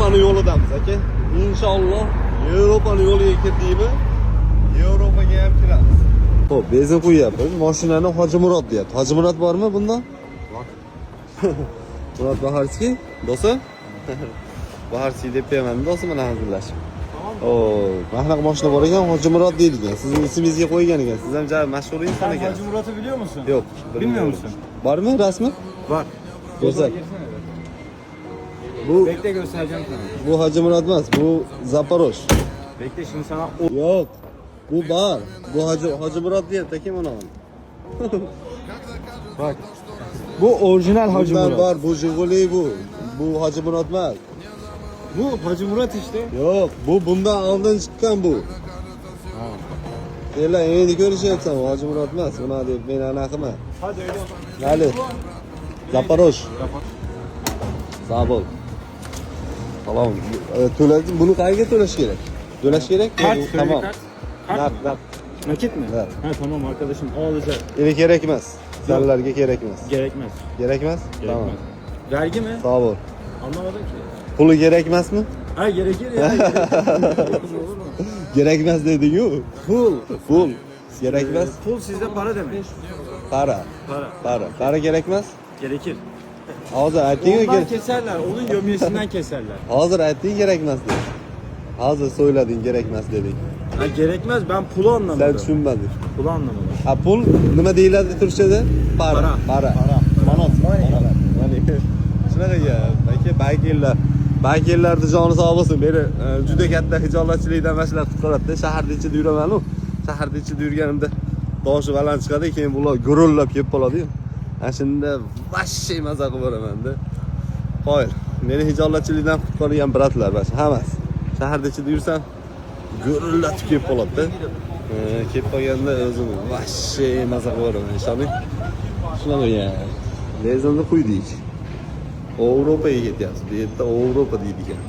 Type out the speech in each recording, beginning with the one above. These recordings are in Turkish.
Yevropani yo'lidamiz aka. Inshaalloh Yevropani yo'liga kirdikmi, Yevropaga ham kiramiz. Xo'p, benzin qo'yyapmiz. Mashinani Hoji Murod deyapti. Hoji Murod bormi bunda? Bor. Murod Baharskiy, do'stim. Baharskiy deb qo'yaman, do'stim bilan hazillashib. Mahnaqa mashina bor ekan, Hoji Murod deydigan. Sizning ismingizga qo'ygan ekan. Siz ham juda mashhur inson ekan. Hoji Murod'u biliyor musun? Yo'q, bilmiyor musun? Bormi rasmi? Var. Ko'rsat. Bu Bekle göstereceğim sana. bu Hoji Murod emas, bu Zaporoj. Bekle şimdi sana Yo'q. Bu bar. Bu Hoji Murod deyapti kim ona? bak. Bu orijinal Hoji Bundan Murod. var, bu Jiguli bu. Bu Hoji Murod emas. Bu Hoji Murod işte. Yo'q, bu bundan oldin chiqqan bu. Ha. Ela endi ko'rishyapsan, Hoji Murod emas. Buna deb men anaqa qilman. Hadi öyle yapalım. Hali. Zaporoj. Zabol. Tamam. To'ladim. Buni qayerga to'lash kerak? To'lash kerak? Kart, Tamam. kart. Kart Naqd, mı? naqd. Nakit mi? Evet. Ha tamam arkadaşım o alacak. Endi kerak emas. Sizlarga kerak emas. Gerekmez. Kerak emas? Tamam. Gerekmez. Vergi mi? Sağ ol. Anlamadım ki. Puli kerak emasmi? Ha gerekir ya. Gerekir. Olur mu? Kerak emas deding-ku. Pul. Pul. Kerak emas. Pul sizde para demek. Para. Para. Para kerak emas? Gerekir. Hozir aytding-ku, Ondan keserler. Onun gömyesinden keserler. hozir aytding kerak emas deding. Hozir so'ylading kerak emas deding. Ha gerekmez ben pulu Sen anlamadım. tushunmading. Pulu anlamadım. Ha, pul nima deyiladi turkchada? Para. Manot. Shunaqa ya. Balki yillarda joni sog' bo'lsin. Meni juda katta hijolatchilikdan mashlar qutqaradi. Shaharda ichida yuraman-ku. Shaharda ichida yurganimda toshi baland chiqadi, keyin bular gurullab kelib qoladi-yu. Ana shunda vashshay maza qilib boraman-da. Qo'yil. Meni hijolatchilikdan qutqargan bratlar bas, hammasi. Shaharda ichida yursam gurillatib kelib qoladi-da. Kelib qolganda o'zim vashshay maza qilib boraman, ishoning. Shunaqa ya. Lezinni quydik. Avropaga ketyapmiz. Bu yerda Avropa deydi ekan.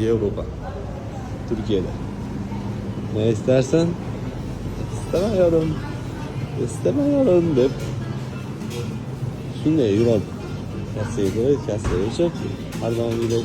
Yevropa. Turkiyada. Ne istersen? İstemiyorum. İstemiyorum deb. Shunday yuradi. Kassaya qo'yib, kassaya o'chib, har doimgidek